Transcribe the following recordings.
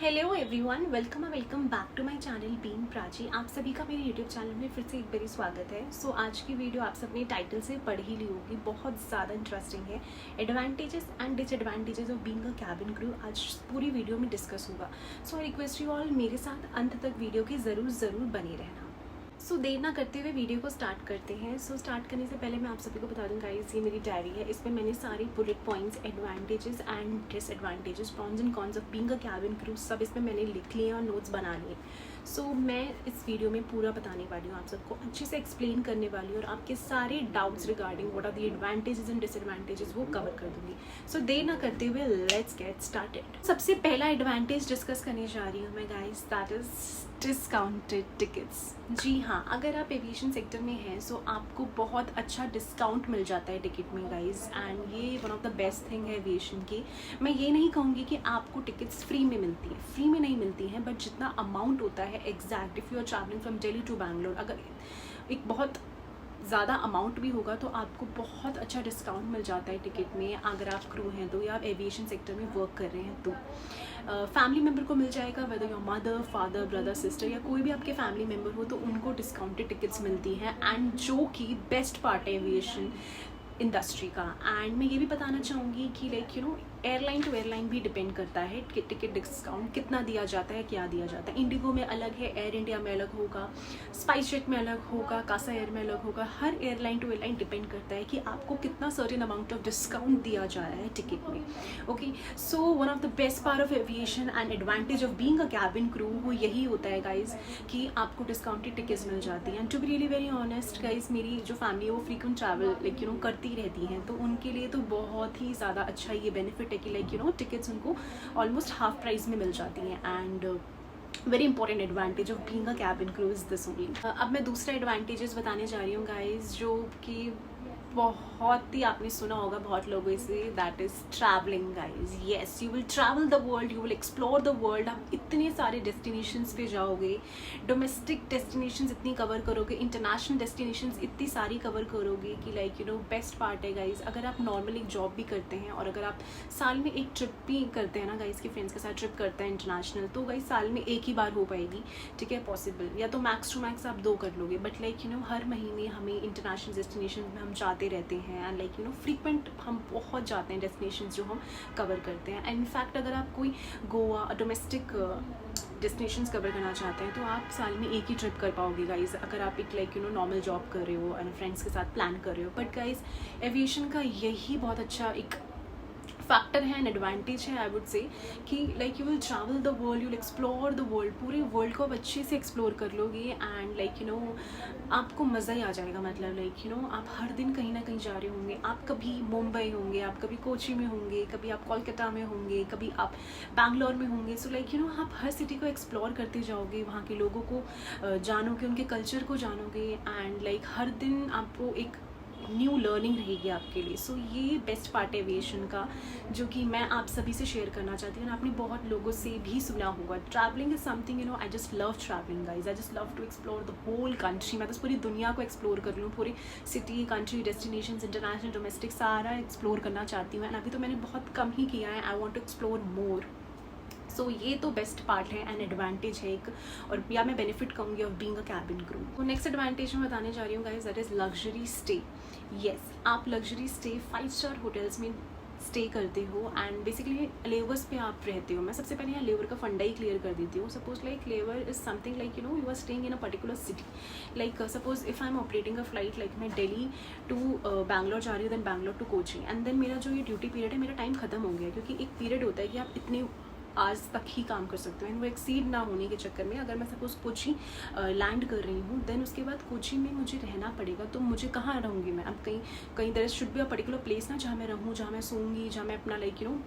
Hello everyone, welcome back to my channel being Prachi. आप सभी का मेरे यूट्यूब चैनल में फिर से एक बारी स्वागत है। सो आज की वीडियो आप सबने टाइटल से पढ़ ही ली होगी, बहुत ज़्यादा इंटरेस्टिंग है। Advantages and disadvantages of being a cabin crew आज पूरी वीडियो में डिस्कस होगा। सो आई रिक्वेस्ट यू ऑल मेरे साथ अंत तक वीडियो के ज़रूर बने रहना। सो देर ना करते हुए वीडियो को स्टार्ट करते हैं। स्टार्ट करने से पहले मैं आप सभी को बता दूँ गाइस, ये मेरी डायरी है। इसमें मैंने सारे bullet points, advantages and disadvantages, prawns and cons of being a cabin crew सब इसमें मैंने लिख लिए और नोट्स बना लिए। मैं इस वीडियो में पूरा बताने वाली हूँ, आप सबको अच्छे से एक्सप्लेन करने वाली हूँ और आपके सारे doubts regarding what are the advantages and disadvantages वो कवर कर दूँगी। देर ना करते हुए लेट्स गेट स्टार्टेड। सबसे पहला एडवांटेज डिस्कस करने जा रही हूँ मैं guys, that is discounted tickets. जी हाँ, अगर आप एविएशन सेक्टर में हैं आपको बहुत अच्छा डिस्काउंट मिल जाता है टिकट में गाइस, एंड ये one of the best thing है एविएशन की। मैं ये नहीं कहूँगी कि आपको टिकट्स फ्री में मिलती है, फ्री में नहीं मिलती हैं, बट जितना अमाउंट होता है exact, if you are travelling from Delhi to Bangalore, अगर एक बहुत ज़्यादा अमाउंट भी होगा तो आपको बहुत अच्छा डिस्काउंट मिल जाता है टिकट में, अगर आप क्रू हैं तो या आप एविएशन सेक्टर में वर्क कर रहे हैं तो। फैमिली मेम्बर को मिल जाएगा, whether your mother, father, brother, sister या कोई भी आपके फैमिली मेम्बर हो तो उनको डिस्काउंटेड टिकट्स मिलती हैं, एंड जो कि बेस्ट पार्ट है एविएशन इंडस्ट्री का। एंड मैं ये भी बताना चाहूँगी कि like you know airline to airline भी डिपेंड करता है टिकट डिस्काउंट कितना दिया जाता है, क्या दिया जाता है। इंडिगो में अलग है, एयर इंडिया में अलग होगा, स्पाइस जेट में अलग होगा, कासा एयर में अलग होगा। हर एयरलाइन टू एयरलाइन डिपेंड करता है कि आपको कितना सर्टेन अमाउंट ऑफ डिस्काउंट दिया जा रहा है टिकट में। Okay, so one of the best part of aviation and advantage of being a cabin crew वो यही होता है गाइज कि आपको डिस्काउंटेड टिकट्स मिल जाती हैं। To be really very honest guys, मेरी जो फैमिली है वो frequent travel like you know करती रहती हैं, तो उनके लिए तो बहुत ही ज़्यादा अच्छा ये बेनिफिट है कि लाइक यू नो टिकट्स उनको ऑलमोस्ट हाफ प्राइस में मिल जाती हैं। And very important advantage of being a cabin crew is this only. अब मैं दूसरा एडवांटेजेस बताने जा रही हूँ गाइज, जो कि बहुत ही आपने सुना होगा बहुत लोगों से, that is travelling guys. Yes, you will travel the world, you will explore the world. आप इतने सारे डेस्टिनेशंस पे जाओगे, डोमेस्टिक डेस्टिनेशंस इतनी कवर करोगे, इंटरनेशनल डेस्टिनेशंस इतनी सारी कवर करोगे कि like you no best part है गाइज। अगर आप नॉर्मली एक जॉब भी करते हैं और अगर आप साल में एक ट्रिप भी करते हैं ना गाइज, के फ्रेंड्स के साथ ट्रिप करते हैं इंटरनेशनल, तो गाइज साल में एक ही बार हो पाएगी, ठीक है, पॉसिबल, या तो मैक्स टू मैक्स आप 2 कर लोगे, बट लाइक यू नो हर महीने हमें इंटरनेशनल डेस्टिनेशन में हम जाते रहते हैं, and like you no frequent हम बहुत जाते हैं डेस्टिनेशंस जो हम कवर करते हैं। एंड इनफैक्ट अगर आप कोई गोवा डोमेस्टिक डेस्टिनेशंस कवर करना चाहते हैं तो आप साल में एक ही ट्रिप कर पाओगे गाइज, अगर आप एक like you no normal job कर रहे हो एंड फ्रेंड्स के साथ प्लान कर रहे हो। बट गाइज एविएशन का यही बहुत अच्छा एक फैक्टर है एंड एडवांटेज है, आई वुड से, कि like you will travel the world, you will explore the world, पूरे वर्ल्ड को आप अच्छे से एक्सप्लोर कर लोगे, एंड लाइक यू नो आपको मज़ा ही आ जाएगा। मतलब लाइक यू नो आप हर दिन कहीं ना कहीं जा रहे होंगे, आप कभी मुंबई होंगे, आप कभी कोची में होंगे, कभी आप कोलकाता में होंगे, कभी आप बैंगलोर में होंगे। सो लाइक यू नो आप हर सिटी को एक्सप्लोर करते जाओगे, वहाँ के लोगों को जानोगे, उनके कल्चर को जानोगे, एंड लाइक हर दिन आपको एक न्यू लर्निंग रहेगी आपके लिए। ये बेस्ट पार्ट है एविएशन का, जो कि मैं आप सभी से शेयर करना चाहती हूँ। आपने बहुत लोगों से भी सुना होगा, travelling is something you know, I just love travelling guys, I just love to explore the whole country. मैं तो पूरी दुनिया को एक्सप्लोर कर लूँ, पूरी city, country, destination, international, domestic, सारा एक्सप्लोर करना चाहती हूँ। एंड अभी तो मैंने बहुत कम ही किया है, I want to explore more. ये तो बेस्ट पार्ट है एंड एडवांटेज है एक, और या मैं बेनिफिट कहूँगी of being a cabin crew. तो नेक्स्ट एडवांटेज मैं बताने जा रही हूँ guys, that is luxury stay. Yes, आप लग्जरी स्टे 5 स्टार होटल्स में स्टे करते हो, एंड बेसिकली लेवर्स पे आप रहते हो। मैं सबसे पहले यहाँ लेवर का फंडा ही क्लियर कर देती हूँ। Suppose like layover is something like you know you are staying in a particular city, like suppose if I am operating a flight, like मैं दिल्ली टू बैंगलोर जा रही हूँ, then Bangalore to Kochi, and then मेरा जो ये ड्यूटी पीरियड है, मेरा time खत्म हो गया, क्योंकि एक पीरियड होता है कि आप इतने आज तक ही काम कर सकते हो, एंड वो एक्सीड ना होने के चक्कर में अगर मैं सपोज कोची लैंड कर रही हूँ, देन उसके बाद कोची में मुझे रहना पड़ेगा, तो मुझे कहाँ रहूँगी मैं? अब कहीं there should be a particular place ना, जहाँ मैं रहूँ, जहाँ मैं सोऊंगी, जहाँ मैं अपना लाइक यू नो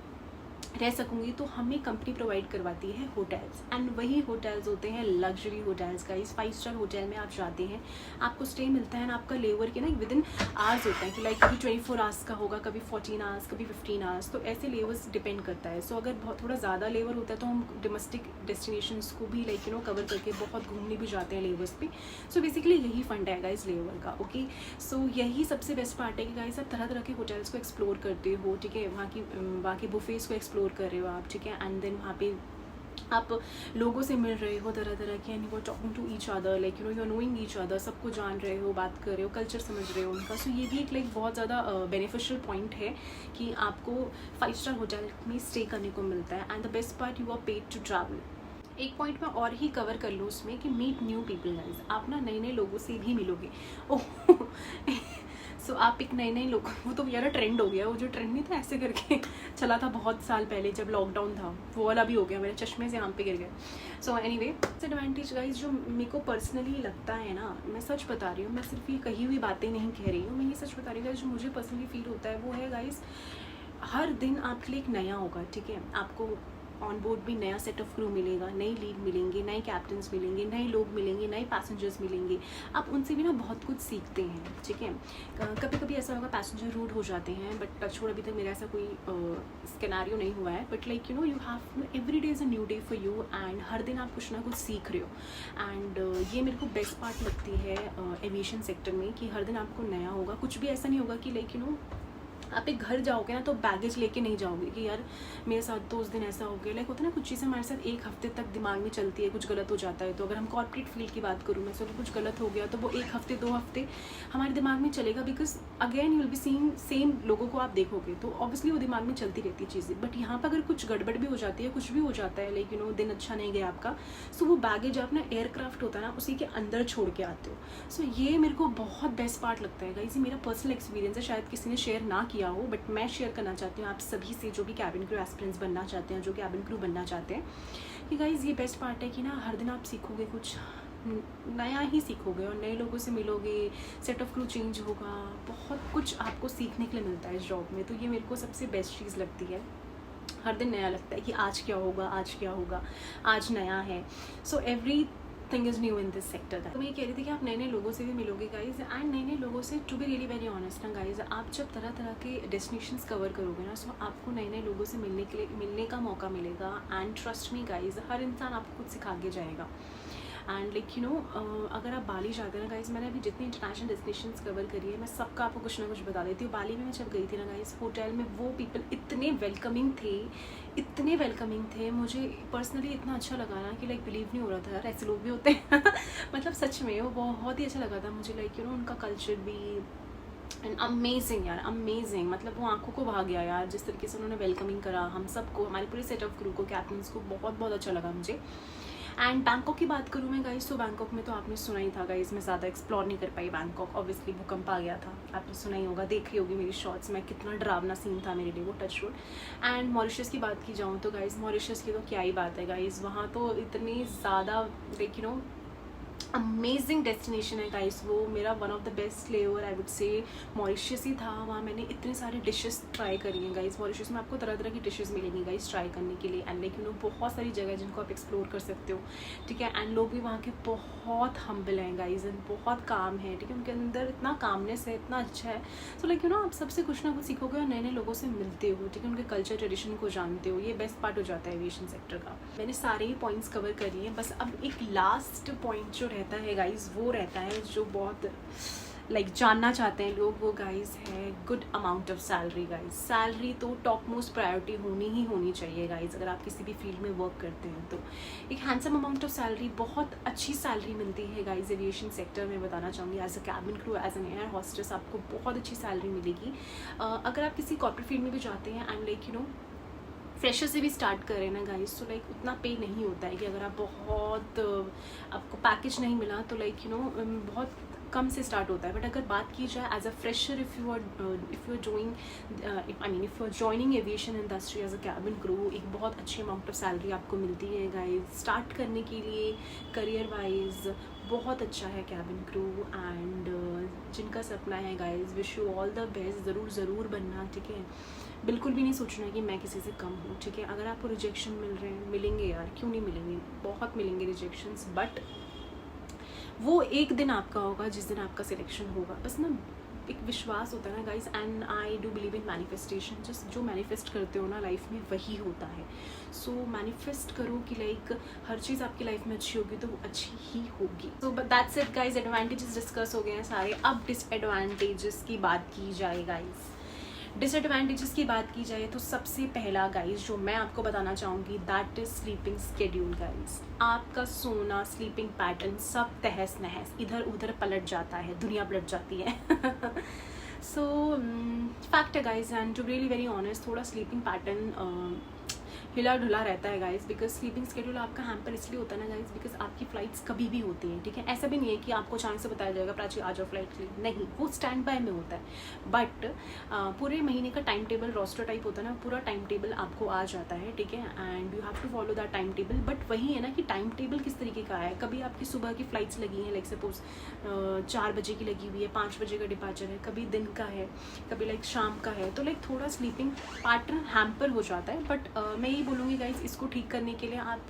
रह सकूँगी। तो हमें कंपनी प्रोवाइड करवाती है होटल्स, एंड वही होटल्स होते हैं luxury hotels guys. 5 star hotel में आप जाते हैं, आपको स्टे मिलता है, आपका लेवर के ना विद इन आवर्स होता है कि लाइक कभी 24 आवर्स का होगा, कभी 14 आवर्स, कभी 15 आवर्स, तो ऐसे लेवर्स डिपेंड करता है। अगर बहुत थोड़ा ज़्यादा लेवर होता है तो हम डोमेस्टिक डेस्टिनेशंस को भी लाइक यू नो कवर करके बहुत घूमने भी जाते हैं लेवर्स पे। बेसिकली यही फंड है गाइस लेवर का। ओके, यही सबसे बेस्ट पार्ट है कि गाइस आप तरह तरह के होटल्स को एक्सप्लोर करते हो, ठीक है, वहाँ के बुफेस को एक्सप्लोर कर रहे हो आप, ठीक है, एंड देन वहाँ पे आप लोगों से मिल रहे हो तरह तरह के, and you are talking to each other, like you know you are knowing each other, सबको जान रहे हो, बात कर रहे हो, कल्चर समझ रहे हो उनका। सो ये भी एक लाइक बहुत ज़्यादा बेनिफिशियल पॉइंट है कि आपको 5 स्टार होटल में स्टे करने को मिलता है। And the best part, you are paid to travel. एक पॉइंट मैं और ही कवर कर लूँ उसमें कि मीट न्यू पीपल गाइज, आप ना नए नए लोगों से भी मिलोगे। ओह सो आप एक नए नए लोग, वो तो यार ट्रेंड हो गया, वो जो ट्रेंड नहीं था ऐसे करके चला था बहुत साल पहले जब लॉकडाउन था, वो वाला भी हो गया, मेरे चश्मे से यहाँ पे गिर गए। सो एनीवे, एडवांटेज गाइज जो मेरे को पर्सनली लगता है ना, मैं सच बता रही हूँ, मैं सिर्फ ये कही हुई बातें नहीं कह रही हूँ, मैं ये सच बता रही हूँ गाइज, जो मुझे पर्सनली फील होता है वो है गाइज, हर दिन आपके लिए एक नया होगा, ठीक है। आपको ऑन बोर्ड भी नया सेट ऑफ क्रू मिलेगा, नई लीड मिलेंगे, नए कैप्टन्स मिलेंगे, नए लोग मिलेंगे, नए पैसेंजर्स मिलेंगे, आप उनसे भी ना बहुत कुछ सीखते हैं, ठीक है। कभी कभी ऐसा होगा पैसेंजर रूड हो जाते हैं, बट टचवुड अभी तक मेरा ऐसा कोई स्केनारियो नहीं हुआ है, but like you know you have every day is a new day for you, and हर दिन आप कुछ ना कुछ सीख रहे हो। एंड ये मेरे को बेस्ट पार्ट लगती है एविएशन सेक्टर में, कि हर दिन आपको नया होगा। कुछ भी ऐसा नहीं होगा कि लाइक यू नो आप एक घर जाओगे ना तो बैगेज लेके नहीं जाओगे कि यार मेरे साथ तो उस दिन ऐसा हो गया, लाइक होता है ना कुछ चीज़ें हमारे साथ एक हफ्ते तक दिमाग में चलती है, कुछ गलत हो जाता है। तो अगर हम कॉर्पोरेट फील्ड की बात करूँ मैं, सो कुछ गलत हो गया तो वो 1 हफ्ते 2 हफ्ते हमारे दिमाग में चलेगा, because again you will be seeing same लोगों को आप देखोगे, तो ऑब्वियसली वो दिमाग में चलती रहती है चीज़ें। बट यहाँ पर अगर कुछ गड़बड़ भी हो जाती है, कुछ भी हो जाता है, लाइक यू नो दिन अच्छा नहीं गया आपका, सो वो बैगेज आप ना एयरक्राफ्ट होता है ना उसी के अंदर छोड़ के आते हो। सो ये मेरे को बहुत बेस्ट पार्ट लगता है गाइस, ये मेरा पर्सनल एक्सपीरियंस है, शायद किसी ने शेयर ना किया हो, बट मैं शेयर करना चाहती हूँ आप सभी से जो भी कैबिन क्रू एस्पिरेंट्स बनना चाहते हैं, जो कैबिन क्रू बनना चाहते हैं, कि गाइज़ ये बेस्ट पार्ट है कि ना हर दिन आप सीखोगे, कुछ नया ही सीखोगे और नए लोगों से मिलोगे, सेट ऑफ क्रू चेंज होगा, बहुत कुछ आपको सीखने के लिए मिलता है इस जॉब में। तो ये मेरे को सबसे बेस्ट चीज़ लगती है, हर दिन नया लगता है कि आज क्या होगा, आज क्या होगा, आज नया है। So every thing is new in this sector. तो मैं ये कह रही थी कि आप नए नए लोगों से भी मिलोगे गाइज, एंड नए नए लोगों से to be really very honest ना गाइज, आप जब तरह तरह के डेस्टिनेशंस कवर करोगे ना, सो आपको नए नए लोगों से मिलने का मौका मिलेगा। एंड ट्रस्ट मी गाइज, हर इंसान आपको कुछ सिखा के जाएगा। एंड लाइक यू नो अगर आप बाली जाते हैं ना गाइज, मैंने अभी जितनी इंटरनेशनल डेस्टिनेशंस कवर करी है, मैं सबका आपको कुछ ना कुछ बता देती हूँ। बाली में मैं जब गई थी ना गाइज, होटल में वो पीपल इतने वेलकमिंग थे, इतने वेलकमिंग थे, मुझे पर्सनली इतना अच्छा लगा ना कि लाइक बिलीव नहीं हो रहा था यार ऐसे लोग भी होते हैं मतलब सच में वो बहुत ही अच्छा लगा था मुझे, लाइक यू नो उनका कल्चर भी एंड अमेजिंग यार, अमेजिंग। मतलब वो आंखों को भा गया यार, जिस तरीके से उन्होंने वेलकमिंग करा हम सबको, हमारे पूरे सेट ऑफ क्रू को, कैप्टन्स को, बहुत बहुत अच्छा लगा मुझे। एंड बैंकॉक की बात करूँ मैं गाइस, तो बैंकॉक में तो आपने सुना ही था गाइस, मैं ज़्यादा एक्सप्लोर नहीं कर पाई बैंकॉक, ऑब्वियसली भूकंप आ गया था, आपने सुना ही होगा, देखी होगी मेरी शॉर्ट्स में, कितना डरावना सीन था मेरे लिए वो, टच वुड। एंड मॉरिशस की बात की जाऊँ तो गाइस, मॉरिशस की तो क्या ही बात है गाइस, वहाँ तो इतनी ज़्यादा like you know amazing destination है गाइस, वो मेरा one of the best lever I would say Mauritius ही था। वहाँ मैंने इतने सारे डिशेस ट्राई करी हैं गाइस, मॉरिशस में आपको तरह तरह की डिशेस मिलेंगी गाइस ट्राई करने के लिए। एंड लाइक यू नो बहुत सारी जगह है जिनको आप एक्सप्लोर कर सकते हो, ठीक है। एंड लोग भी वहाँ के बहुत हम्बल हैं गाइस, एंड बहुत काम है, ठीक है, उनके अंदर इतना कामनेस है, इतना अच्छा है। सो लाइक यू नो आप सबसे कुछ ना कुछ सीखोगे और नए नए लोगों से मिलते हो, ठीक है, उनके कल्चर ट्रेडिशन को जानते हो, ये बेस्ट पार्ट हो जाता है एविएशन सेक्टर का। मैंने सारे ही पॉइंट्स कवर करी हैं, बस अब एक लास्ट पॉइंट जो रहता है गाइस, वो रहता है जो बहुत लाइक जानना चाहते हैं लोग, वो गाइस है good amount of salary guys. Salary तो टॉप मोस्ट प्रायोरिटी होनी चाहिए गाइस, अगर आप किसी भी फील्ड में वर्क करते हैं तो एक हैंडसम अमाउंट ऑफ सैलरी, बहुत अच्छी सैलरी मिलती है गाइस एविएशन सेक्टर में। बताना चाहूँगी as a cabin crew, as an air hostess आपको बहुत अच्छी सैलरी मिलेगी। अगर आप किसी कॉर्पोरेट फील्ड में भी जाते हैं and like you no fresher से भी स्टार्ट करें ना गाइस, तो लाइक उतना पे नहीं होता है कि अगर आप बहुत आपको पैकेज नहीं मिला तो लाइक यू नो बहुत कम से स्टार्ट होता है। बट अगर बात की जाए as a fresher, if you are joining aviation industry as a cabin crew, एक बहुत अच्छी अमाउंट ऑफ सैलरी आपको मिलती है गाइस स्टार्ट करने के लिए। करियर वाइज बहुत अच्छा है कैबिन क्रू, एंड जिनका सपना है guys, wish you all the best, ज़रूर बनना, ठीक है। बिल्कुल भी नहीं सोचना है कि मैं किसी से कम हूँ, ठीक है। अगर आपको रिजेक्शन मिल रहे हैं, मिलेंगे यार, क्यों नहीं मिलेंगे, बहुत मिलेंगे रिजेक्शंस, बट वो एक दिन आपका होगा जिस दिन आपका सिलेक्शन होगा। बस ना एक विश्वास होता है ना guys, and I do believe in manifestation, just जो मैनिफेस्ट करते हो ना लाइफ में वही होता है। सो मैनिफेस्ट करो कि लाइक हर चीज़ आपकी लाइफ में अच्छी होगी तो वो अच्छी ही होगी। So but that's it guys, advantages discuss हो गए हैं सारे, अब डिसएडवांटेजेस की बात की जाए गाइस। डिसएडवांटेजेस की बात की जाए तो सबसे पहला गाइज जो मैं आपको बताना चाहूँगी, that is sleeping schedule guys. आपका सोना, स्लीपिंग पैटर्न सब तहस नहस इधर उधर पलट जाता है, दुनिया पलट जाती है। सो फैक्ट है guys, and to really very honest, थोड़ा स्लीपिंग पैटर्न हिला ढुला रहता है गाइज, बिकॉज स्लीपिंग स्केड्यूल आपका हैम्पर इसलिए होता है ना गाइज, बिकॉज आपकी फ्लाइट्स कभी भी होती हैं, ठीक है। ऐसा भी नहीं है कि आपको अचानक से बताया जाएगा प्राची आ जाओ फ्लाइट के लिए, नहीं, वो स्टैंड बाय में होता है। बट पूरे महीने का टाइम टेबल रोस्टर टाइप होता है ना, पूरा टाइम टेबल आपको आ जाता है, ठीक है, and you have to follow that time table. But वही है ना कि टाइम टेबल किस तरीके का है, कभी आपकी सुबह की फ्लाइट्स लगी हैं, लाइक सपोज 4 बजे की लगी हुई है, 5 बजे का डिपार्चर है, कभी दिन का है, कभी लाइक शाम का है, तो लाइक थोड़ा स्लीपिंग पैटर्न हैम्पर हो जाता है। बट मैं यही बोलूँगी गाइज, इसको ठीक करने के लिए आप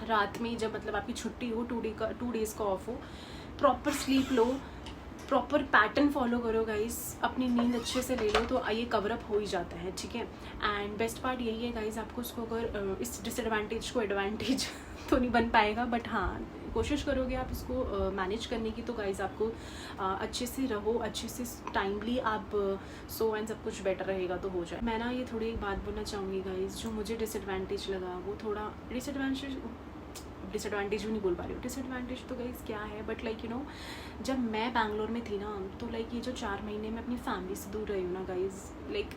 रात में जब मतलब आपकी छुट्टी हो, 2 डेज़ का ऑफ हो, प्रॉपर स्लीप लो, प्रॉपर पैटर्न फॉलो करो गाइज, अपनी नींद अच्छे से ले लो, तो ये कवर अप हो ही जाता है, ठीक है। एंड बेस्ट पार्ट यही है गाइज, आपको उसको अगर इस डिसएडवांटेज को एडवांटेज तो नहीं बन पाएगा, बट हाँ कोशिश करोगे आप इसको मैनेज करने की, तो गाइज आपको अच्छे से रहो, अच्छे से टाइमली आप सो एंड सब कुछ बेटर रहेगा तो हो जाए। मैं ना ये थोड़ी एक बात बोलना चाहूँगी गाइज, जो मुझे डिसएडवांटेज लगा वो थोड़ा डिसएडवांटेज भी नहीं बोल पा रही हूँ, डिसएडवांटेज तो गाइज क्या है, बट लाइक यू नो जब मैं बैंगलोर में थी ना, तो लाइक ये जो 4 महीने मैं अपनी फैमिली से दूर रही हूँ ना गाइज, लाइक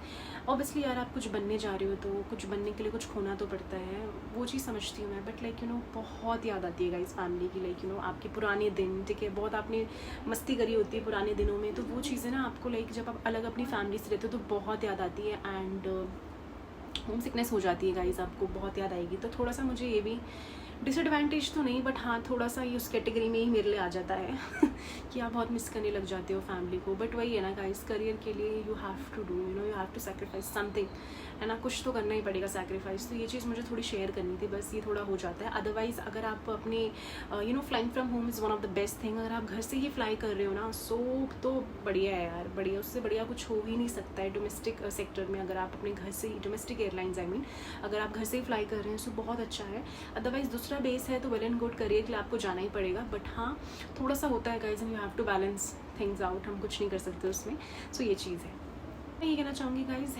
ऑब्वियसली यार आप कुछ बनने जा रहे हो तो कुछ बनने के लिए कुछ खोना तो पड़ता है, वो चीज़ समझती हूँ मैं। बट लाइक यू नो बहुत याद आती है गाइज फैमिली की, लाइक यू नो आपके पुराने दिन, ठीक है, बहुत आपने मस्ती करी होती है पुराने दिनों में, तो वो चीज़ें ना आपको लाइक जब आप अलग अपनी फैमिली से रहते हो तो बहुत याद आती है, एंड होम सिकनेस हो जाती है गाइज, आपको बहुत याद आएगी। तो थोड़ा सा मुझे ये भी डिसएडवांटेज तो नहीं, बट हाँ थोड़ा सा ये उस कैटेगरी में ही मेरे लिए आ जाता है कि आप बहुत मिस करने लग जाते हो फैमिली को। बट वही है ना गाइस, करियर के लिए you have to do, you know you have to sacrifice something, है ना, कुछ तो करना ही पड़ेगा सैक्रिफाइस। तो ये चीज़ मुझे थोड़ी शेयर करनी थी, बस ये थोड़ा हो जाता है। अदरवाइज़ अगर आप अपने you know flying from home is one of the best thing, अगर आप घर से ही फ्लाई कर रहे हो ना, सो तो बढ़िया है यार, बढ़िया, उससे बढ़िया कुछ हो ही नहीं सकता है डोमेस्टिक सेक्टर में। अगर आप अपने घर से ही, डोमेस्टिक एयरलाइंस आई मीन, अगर आप घर से ही फ्लाई कर रहे हैं सो बहुत अच्छा है। अदरवाइज़ दूसरा बेस है तो वेल एंड गुड, करियर के लिए आपको जाना ही पड़ेगा, बट हाँ थोड़ा सा होता है guys, and you have to balance things out, हम कुछ नहीं कर सकते उसमें। सो ये चीज़ है। मैं ये कहना चाहूँगी गाइज,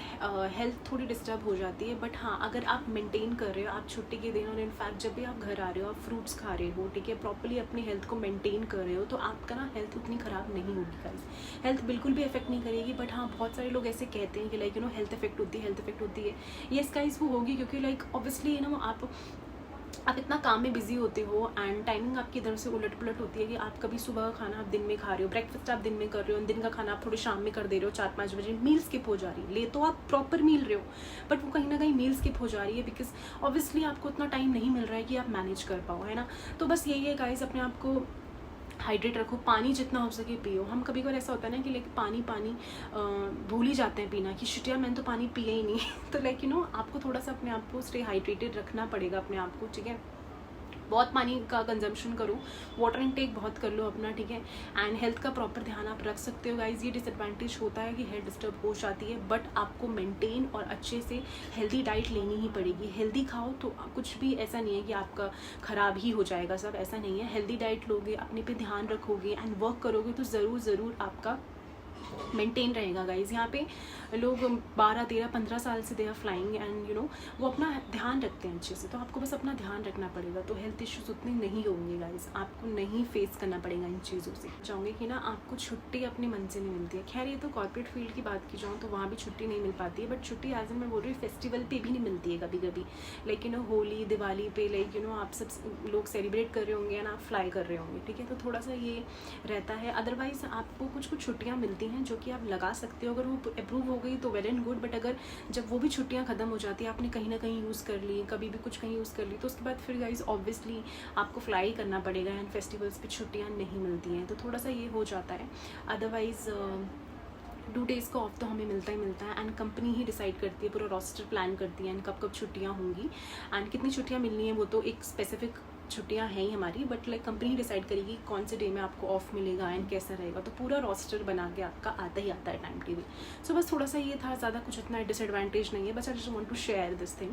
हेल्थ थोड़ी डिस्टर्ब हो जाती है, बट हाँ अगर आप मेंटेन कर रहे हो, आप छुट्टी के दिन और इनफैक्ट जब भी आप घर आ रहे हो, आप फ्रूट्स खा रहे हो, ठीक है, प्रॉपर्ली अपनी हेल्थ को मेंटेन कर रहे हो, तो आपका ना हेल्थ उतनी ख़राब नहीं होगी गाइज, हेल्थ बिल्कुल भी इफेक्ट नहीं करेगी। बट हाँ बहुत सारे लोग ऐसे कहते हैं कि like you know health effect होती है, हेल्थ इफेक्ट होती है। येस गाइज वो होगी, क्योंकि लाइक ऑब्वियसली यू नो आप इतना काम में बिजी होते हो, एंड टाइमिंग आपकी इधर से उलट पुलट होती है कि आप कभी सुबह का खाना आप दिन में खा रहे हो, ब्रेकफास्ट आप दिन में कर रहे हो, दिन का खाना आप थोड़ी शाम में कर दे रहे हो, 4-5 बजे मील स्किप हो जा रही है। ले तो आप प्रॉपर मील रहे हो, बट वो कहीं ना कहीं मील स्किप हो जा रही है, बिकॉज ऑब्वियसली आपको उतना टाइम नहीं मिल रहा है कि आप मैनेज कर पाओ, है ना। तो बस यही है गाइज, अपने आप को हाइड्रेट रखो, पानी जितना हो सके पियो। हम कभी कभार ऐसा होता है ना कि लाइक पानी भूल ही जाते हैं पीना, कि शिट यार मैंने तो पानी पिया ही नहीं तो लाइक यू नो आपको थोड़ा सा अपने आप को स्टे हाइड्रेटेड रखना पड़ेगा अपने आप को, ठीक है। बहुत पानी का कंजम्पशन करो, वाटर इनटेक बहुत कर लो अपना, ठीक है, एंड हेल्थ का प्रॉपर ध्यान आप रख सकते हो गाइज। ये डिसएडवांटेज होता है कि हेल्थ डिस्टर्ब हो जाती है, बट आपको मेंटेन और अच्छे से हेल्दी डाइट लेनी ही पड़ेगी। हेल्दी खाओ तो कुछ भी ऐसा नहीं है कि आपका ख़राब ही हो जाएगा सब, ऐसा नहीं है। हेल्दी डाइट लोगे, अपने पे ध्यान रखोगे एंड वर्क करोगे तो ज़रूर आपका मेंटेन रहेगा गाइज। यहाँ पे लोग 12, 13, 15 साल से they are flying, and you know वो अपना ध्यान रखते हैं अच्छे से, तो आपको बस अपना ध्यान रखना पड़ेगा, तो हेल्थ इश्यूज उतने नहीं होंगे गाइज, आपको नहीं फेस करना पड़ेगा इन चीज़ों से। चाहूँगी कि ना आपको छुट्टी अपने मन से नहीं मिलती है। खैर ये तो कॉर्पोरेट फील्ड की बात की जाऊँ तो वहाँ भी छुट्टी नहीं मिल पाती है, बट छुट्टी एज मैं बोल रही हूँ फेस्टिवल पे भी नहीं मिलती है कभी कभी, like you no Holi, Diwali पे, लाइक यू नो आप सब लोग सेलिब्रेट कर रहे होंगे एंड आप फ्लाई कर रहे होंगे, ठीक है, तो थोड़ा सा ये रहता है। अदरवाइज आपको कुछ छुट्टियाँ मिलती हैं जो कि आप लगा सकते हो, अगर वो अप्रूव हो गई तो वेल एंड गुड, बट अगर जब वो भी छुट्टियां खत्म हो जाती है, आपने कहीं ना कहीं यूज़ कर ली, कभी भी कुछ कहीं यूज़ कर ली, तो उसके बाद फिर गाइज ऑब्वियसली आपको फ्लाई करना पड़ेगा, एंड फेस्टिवल्स पे छुट्टियां नहीं मिलती हैं, तो थोड़ा सा ये हो जाता है। अदरवाइज़ 2 डेज़ का ऑफ तो हमें मिलता ही मिलता है, एंड कंपनी ही डिसाइड करती है, पूरा रोस्टर प्लान करती है एंड कब कब छुट्टियाँ होंगी एंड कितनी छुट्टियाँ मिलनी है, वो तो एक स्पेसिफिक छुट्टियां हैं ही हमारी, बट लाइक कंपनी डिसाइड करेगी कौन से डे में आपको ऑफ मिलेगा एंड कैसा रहेगा, तो पूरा रोस्टर बना के आपका आता ही आता है टाइम टेबल। सो बस थोड़ा सा ये था, ज़्यादा कुछ इतना डिसएडवांटेज नहीं है, बस I just want to share this thing.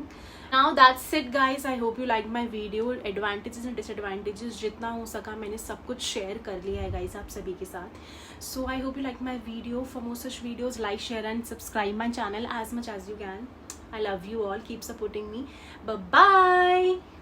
Now that's it guys, I hope you like my video. Advantages and disadvantages जितना हो सका मैंने सब कुछ शेयर कर लिया है गाइस आप सभी के साथ। So I hope you like my video. For more such videos like, share and subscribe my channel as much as you can. I love you all. Keep supporting me. Bye bye.